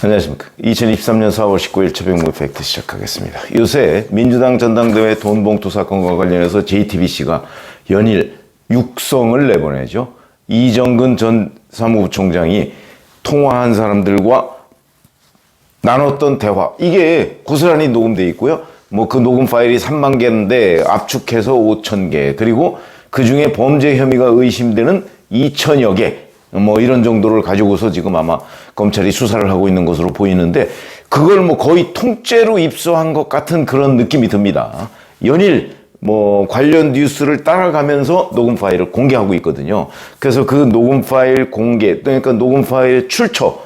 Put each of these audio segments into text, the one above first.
안녕하십니까. 2023년 4월 19일 최병무 팩트 시작하겠습니다. 요새 민주당 전당대회 돈봉투 사건과 관련해서 JTBC가 연일 육성을 내보내죠. 이정근 전 사무부총장이 통화한 사람들과 나눴던 대화, 이게 고스란히 녹음되어 있고요. 뭐 그 녹음 파일이 3만 개인데 압축해서 5천 개, 그리고 그 중에 범죄 혐의가 의심되는 2천여 개, 뭐 이런 정도를 가지고서 지금 아마 검찰이 수사를 하고 있는 것으로 보이는데, 그걸 뭐 거의 통째로 입수한 것 같은 그런 느낌이 듭니다. 연일 뭐 관련 뉴스를 따라가면서 녹음 파일을 공개하고 있거든요. 그래서 그 녹음 파일 공개, 그러니까 녹음 파일 출처,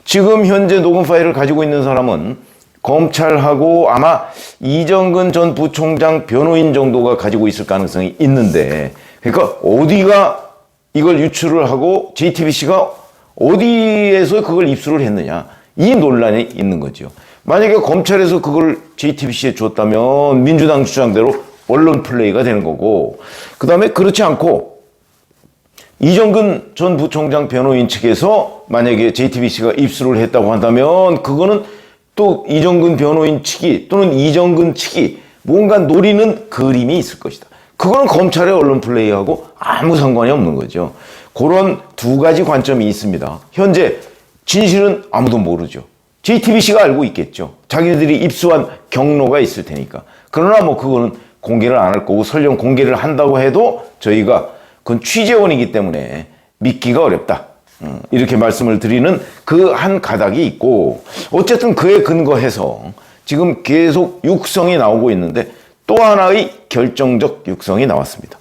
지금 현재 녹음 파일을 가지고 있는 사람은 검찰하고 아마 이정근 전 부총장 변호인 정도가 가지고 있을 가능성이 있는데, 그러니까 어디가 이걸 유출을 하고 JTBC가 어디에서 그걸 입수를 했느냐, 이 논란이 있는 거죠. 만약에 검찰에서 그걸 JTBC에 줬다면 민주당 주장대로 언론 플레이가 되는 거고, 그 다음에 그렇지 않고 이정근 전 부총장 변호인 측에서 만약에 JTBC가 입수를 했다고 한다면 그거는 또 이정근 변호인 측이 또는 이정근 측이 뭔가 노리는 그림이 있을 것이다. 그거는 검찰의 언론 플레이하고 아무 상관이 없는 거죠. 그런 두 가지 관점이 있습니다. 현재 진실은 아무도 모르죠. JTBC가 알고 있겠죠. 자기들이 입수한 경로가 있을 테니까. 그러나 뭐 그거는 공개를 안 할 거고, 설령 공개를 한다고 해도 저희가 그건 취재원이기 때문에 믿기가 어렵다, 이렇게 말씀을 드리는 그 한 가닥이 있고, 어쨌든 그에 근거해서 지금 계속 육성이 나오고 있는데 또 하나의 결정적 육성이 나왔습니다.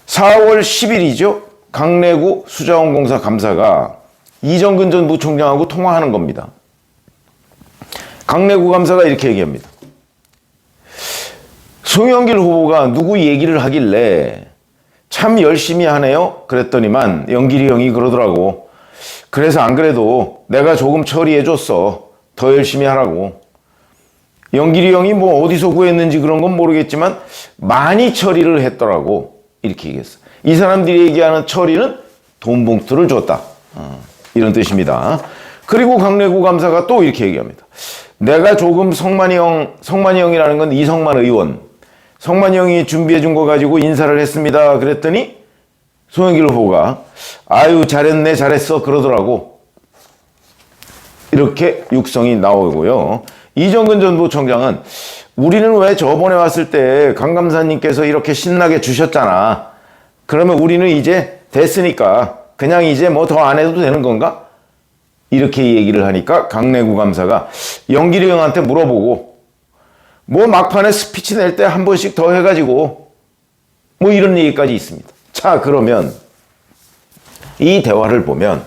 4월 10일이죠. 강래구 수자원공사 감사가 이정근 전 부총장하고 통화하는 겁니다. 강래구 감사가 이렇게 얘기합니다. 송영길 후보가 누구 얘기를 하길래 참 열심히 하네요 그랬더니만 영길이 형이 그러더라고. 그래서 안 그래도 내가 조금 처리해줬어. 더 열심히 하라고. 영길이 형이 뭐 어디서 구했는지 그런 건 모르겠지만 많이 처리를 했더라고, 이렇게 얘기했어. 이 사람들이 얘기하는 처리는 돈 봉투를 줬다, 이런 뜻입니다. 그리고 강래구 감사가 또 이렇게 얘기합니다. 내가 조금 성만이 형이라는 건 이성만 의원, 성만이 형이 준비해 준 거 가지고 인사를 했습니다 그랬더니 송영길 후보가 아유 잘했네 잘했어 그러더라고. 이렇게 육성이 나오고요. 이정근 전 부총장은 우리는 왜 저번에 왔을 때 강 감사님께서 이렇게 신나게 주셨잖아. 그러면 우리는 이제 됐으니까 그냥 이제 뭐 더 안 해도 되는 건가? 이렇게 얘기를 하니까 강래구 감사가 영길이 형한테 물어보고, 뭐 막판에 스피치 낼 때 한 번씩 더 해가지고 뭐 이런 얘기까지 있습니다. 자, 그러면 이 대화를 보면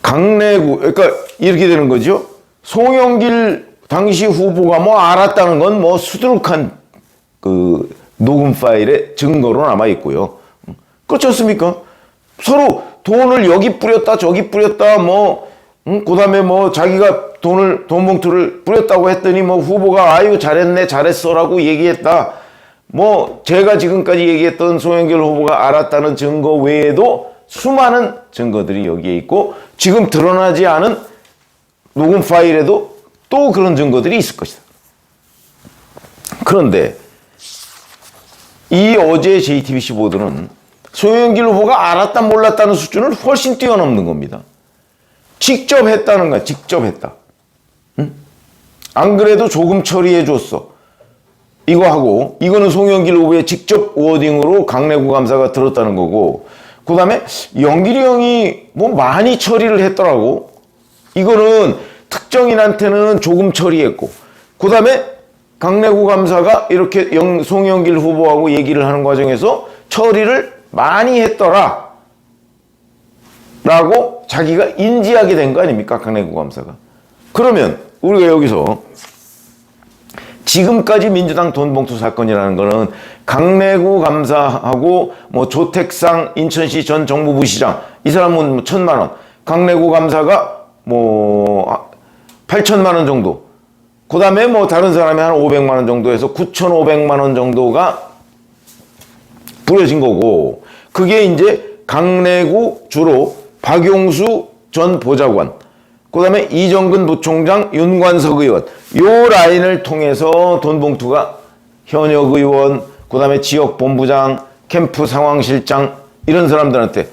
강래구, 그러니까 이렇게 되는 거죠. 송영길 당시 후보가 뭐 알았다는 건 뭐 수두룩한 그 녹음 파일의 증거로 남아 있고요. 그렇지 않습니까? 서로 돈을 여기 뿌렸다 저기 뿌렸다 뭐 그다음에 뭐 자기가 돈 봉투를 뿌렸다고 했더니 뭐 후보가 아유 잘했네 잘했어라고 얘기했다. 뭐 제가 지금까지 얘기했던 송영길 후보가 알았다는 증거 외에도 수많은 증거들이 여기에 있고, 지금 드러나지 않은 녹음 파일에도 또 그런 증거들이 있을 것이다. 그런데 이 어제 JTBC 보도는 송영길 후보가 알았다 몰랐다는 수준을 훨씬 뛰어넘는 겁니다. 직접 했다는 거야. 직접 했다. 응? 안 그래도 조금 처리해 줬어. 이거 하고, 이거는 송영길 후보의 직접 워딩으로 강래구 감사가 들었다는 거고, 그 다음에 영길이 형이 뭐 많이 처리를 했더라고. 이거는 특정인한테는 조금 처리했고, 그 다음에 강래구 감사가 이렇게 송영길 후보하고 얘기를 하는 과정에서 처리를 많이 했더라 라고 자기가 인지하게 된 거 아닙니까, 강래구 감사가. 그러면 우리가 여기서 지금까지 민주당 돈봉투 사건이라는 거는 강래구 감사하고 뭐 조택상 인천시 전 정무부 시장, 이 사람은 뭐 1,000만 원, 강래구 감사가 뭐 8,000만 원 정도, 그 다음에 뭐 다른 사람이 한 500만 원 정도 해서 9,500만 원 정도가 뿌려진 거고, 그게 이제 강래구 주로 박용수 전 보좌관, 그 그 다음에 이정근 부총장, 윤관석 의원, 요 라인을 통해서 돈 봉투가 현역 의원, 그 다음에 지역 본부장, 캠프 상황실장, 이런 사람들한테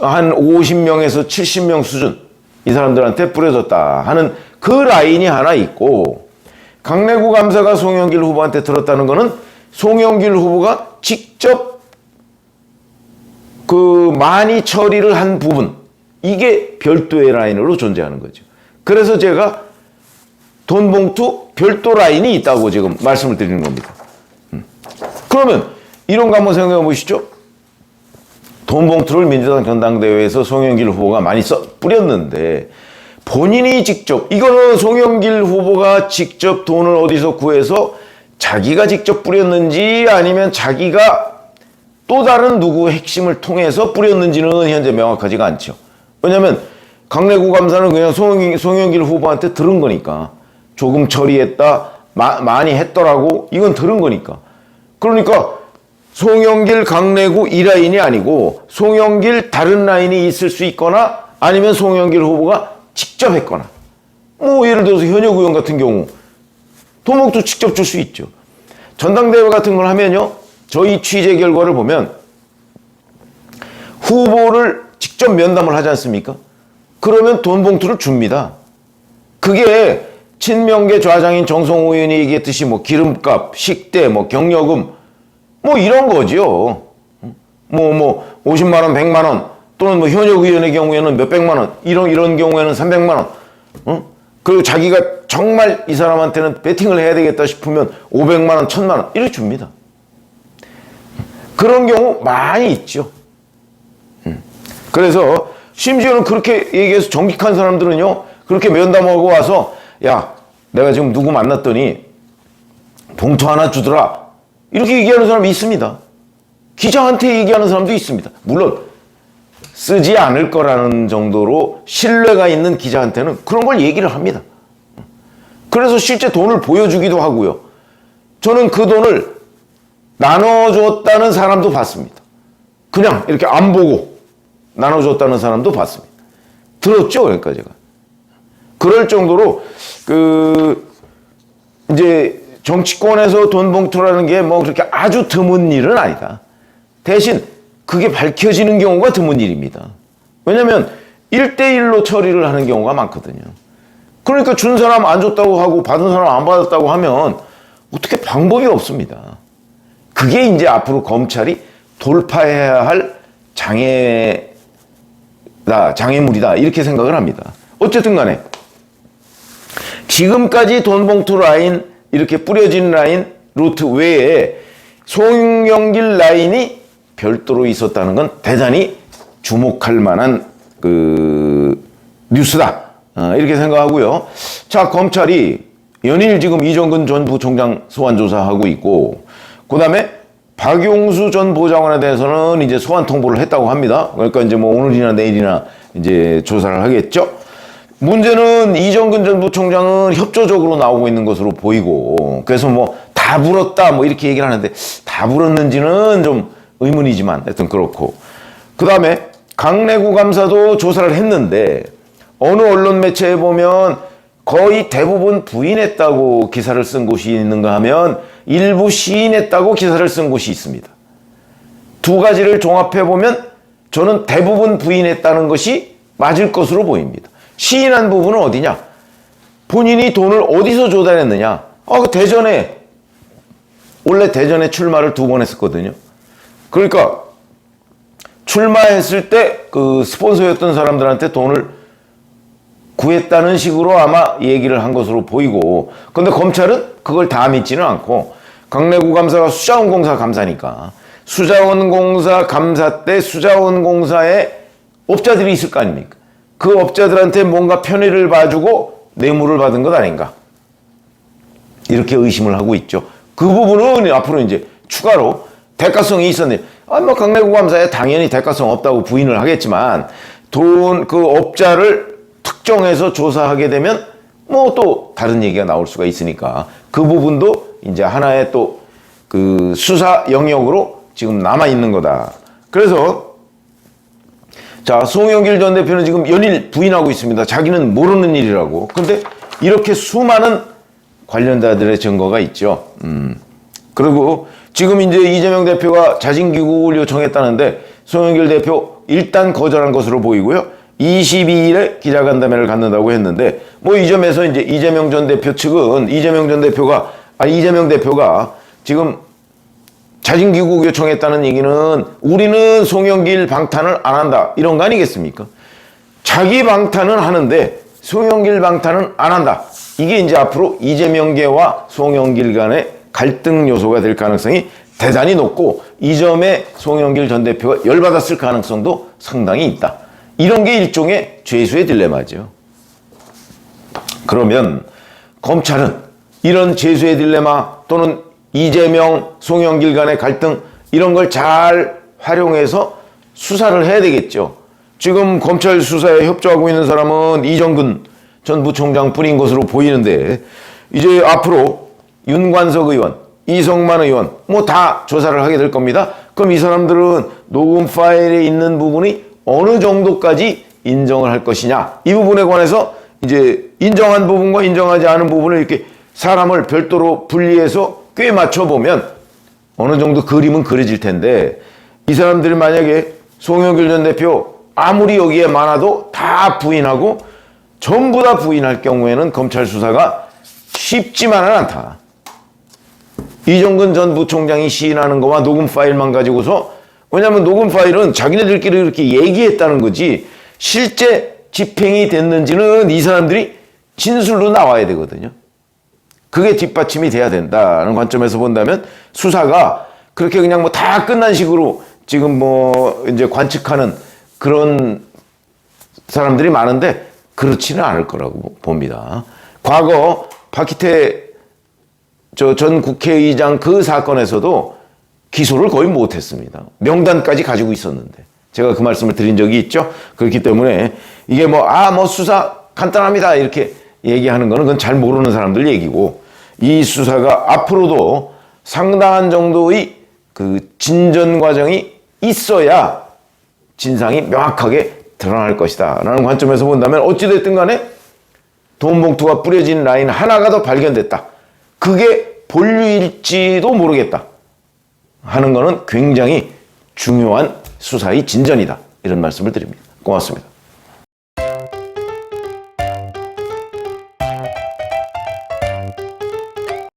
한 50명에서 70명 수준, 이 사람들한테 뿌려졌다 하는 그 라인이 하나 있고, 강내구 감사가 송영길 후보한테 들었다는 거는 송영길 후보가 직접 그 많이 처리를 한 부분, 이게 별도의 라인으로 존재하는 거죠. 그래서 제가 돈 봉투 별도 라인이 있다고 지금 말씀을 드리는 겁니다. 그러면 이런 거 한번 생각해 보시죠. 돈 봉투를 민주당 전당대회에서 송영길 후보가 많이 뿌렸는데, 본인이 직접, 이거는 송영길 후보가 직접 돈을 어디서 구해서 자기가 직접 뿌렸는지 아니면 자기가 또 다른 누구 핵심을 통해서 뿌렸는지는 현재 명확하지가 않죠. 왜냐면 강내구 감사는 그냥 송영길 후보한테 들은 거니까, 조금 처리했다, 많이 했더라고, 이건 들은 거니까. 그러니까 송영길 강내구 이 라인이 아니고 송영길 다른 라인이 있을 수 있거나, 아니면 송영길 후보가 직접 했거나, 뭐 예를 들어서 현역 의원 같은 경우 돈 봉투 직접 줄 수 있죠. 전당대회 같은 걸 하면요, 저희 취재 결과를 보면 후보를 직접 면담을 하지 않습니까? 그러면 돈 봉투를 줍니다. 그게 친명계 좌장인 정성호 의원이 얘기했듯이 뭐 기름값, 식대, 뭐 경력금, 뭐 이런 거죠. 뭐 50만 원, 100만 원, 또는 뭐 현역 의원의 경우에는 몇백만 원, 이런 경우에는 300만 원. 그리고 자기가 정말 이 사람한테는 배팅을 해야 되겠다 싶으면 500만 원, 1000만 원 이렇게 줍니다. 그런 경우 많이 있죠. 그래서 심지어는 그렇게 얘기해서 정직한 사람들은요, 그렇게 면담하고 와서, 야, 내가 지금 누구 만났더니 봉투 하나 주더라, 이렇게 얘기하는 사람이 있습니다. 기자한테 얘기하는 사람도 있습니다. 물론 쓰지 않을 거라는 정도로 신뢰가 있는 기자한테는 그런 걸 얘기를 합니다. 그래서 실제 돈을 보여주기도 하고요. 저는 그 돈을 나눠줬다는 사람도 봤습니다. 그냥 이렇게 안 보고 나눠줬다는 사람도 봤습니다. 들었죠, 그러니까 제가. 그럴 정도로 이제 정치권에서 돈 봉투라는 게 뭐 그렇게 아주 드문 일은 아니다. 대신 그게 밝혀지는 경우가 드문 일입니다. 왜냐면 1대1로 처리를 하는 경우가 많거든요. 그러니까 준 사람 안 줬다고 하고 받은 사람 안 받았다고 하면 어떻게 방법이 없습니다. 그게 이제 앞으로 검찰이 돌파해야 할 장애물이다, 이렇게 생각을 합니다. 어쨌든 간에 지금까지 돈 봉투 라인, 이렇게 뿌려진 라인 루트 외에 송영길 라인이 별도로 있었다는 건 대단히 주목할 만한 뉴스다, 이렇게 생각하고요. 자, 검찰이 연일 지금 이정근 전 부총장 소환 조사하고 있고, 그 다음에 박용수 전 보좌관에 대해서는 이제 소환 통보를 했다고 합니다. 그러니까 이제 뭐 오늘이나 내일이나 이제 조사를 하겠죠. 문제는 이정근 전 부총장은 협조적으로 나오고 있는 것으로 보이고, 그래서 뭐 다 불었다 뭐 이렇게 얘기를 하는데, 다 불었는지는 좀 의문이지만 하여튼 그렇고, 그 다음에 강내구 감사도 조사를 했는데 어느 언론 매체에 보면 거의 대부분 부인했다고 기사를 쓴 곳이 있는가 하면 일부 시인했다고 기사를 쓴 곳이 있습니다. 두 가지를 종합해 보면 저는 대부분 부인했다는 것이 맞을 것으로 보입니다. 시인한 부분은 어디냐? 본인이 돈을 어디서 조달했느냐? 원래 대전에 출마를 2번 했었거든요. 그러니까 출마했을 때 그 스폰서였던 사람들한테 돈을 구했다는 식으로 아마 얘기를 한 것으로 보이고, 근데 검찰은 그걸 다 믿지는 않고, 강내구 감사가 수자원공사 감사니까 수자원공사 감사 때 수자원공사에 업자들이 있을 거 아닙니까? 그 업자들한테 뭔가 편의를 봐주고 뇌물을 받은 것 아닌가, 이렇게 의심을 하고 있죠. 그 부분은 앞으로 이제 추가로 대가성이 있었는데, 뭐 강내구 감사에 당연히 대가성 없다고 부인을 하겠지만, 그 업자를 특정해서 조사하게 되면 뭐 또 다른 얘기가 나올 수가 있으니까, 그 부분도 이제 하나의 또 그 수사 영역으로 지금 남아 있는 거다. 그래서 자, 송영길 전 대표는 지금 연일 부인하고 있습니다. 자기는 모르는 일이라고. 근데 이렇게 수많은 관련자들의 증거가 있죠. 그리고 지금 이제 이재명 대표가 자진 귀국을 요청했다는데 송영길 대표 일단 거절한 것으로 보이고요. 22일에 기자간담회를 갖는다고 했는데 뭐 이 점에서 이제 이재명 대표가 지금 자진 귀국 요청했다는 얘기는 우리는 송영길 방탄을 안 한다 이런 거 아니겠습니까? 자기 방탄은 하는데 송영길 방탄은 안 한다. 이게 이제 앞으로 이재명계와 송영길 간의 갈등 요소가 될 가능성이 대단히 높고 이 점에 송영길 전 대표가 열받았을 가능성도 상당히 있다. 이런 게 일종의 죄수의 딜레마죠. 그러면 검찰은 이런 죄수의 딜레마 또는 이재명, 송영길 간의 갈등 이런 걸 잘 활용해서 수사를 해야 되겠죠. 지금 검찰 수사에 협조하고 있는 사람은 이정근 전 부총장 뿐인 것으로 보이는데 이제 앞으로 윤관석 의원, 이성만 의원 뭐 다 조사를 하게 될 겁니다. 그럼 이 사람들은 녹음 파일에 있는 부분이 어느 정도까지 인정을 할 것이냐 이 부분에 관해서 이제 인정한 부분과 인정하지 않은 부분을 이렇게 사람을 별도로 분리해서 꽤 맞춰보면 어느 정도 그림은 그려질 텐데 이 사람들이 만약에 송영길 전 대표 아무리 여기에 많아도 다 부인하고 전부 다 부인할 경우에는 검찰 수사가 쉽지만은 않다. 이정근 전 부총장이 시인하는 거와 녹음 파일만 가지고서 왜냐하면 녹음 파일은 자기네들끼리 이렇게 얘기했다는 거지 실제 집행이 됐는지는 이 사람들이 진술로 나와야 되거든요. 그게 뒷받침이 돼야 된다는 관점에서 본다면 수사가 그렇게 그냥 뭐 다 끝난 식으로 지금 뭐 이제 관측하는 그런 사람들이 많은데 그렇지는 않을 거라고 봅니다. 과거 박희태 전 국회의장 그 사건에서도 기소를 거의 못했습니다. 명단까지 가지고 있었는데 제가 그 말씀을 드린 적이 있죠. 그렇기 때문에 이게 뭐 수사 간단합니다 이렇게 얘기하는 거는 그건 잘 모르는 사람들 얘기고 이 수사가 앞으로도 상당한 정도의 그 진전 과정이 있어야 진상이 명확하게 드러날 것이다 라는 관점에서 본다면 어찌됐든 간에 돈 봉투가 뿌려진 라인 하나가 더 발견됐다. 그게 본류일지도 모르겠다 하는 거는 굉장히 중요한 수사의 진전이다. 이런 말씀을 드립니다. 고맙습니다.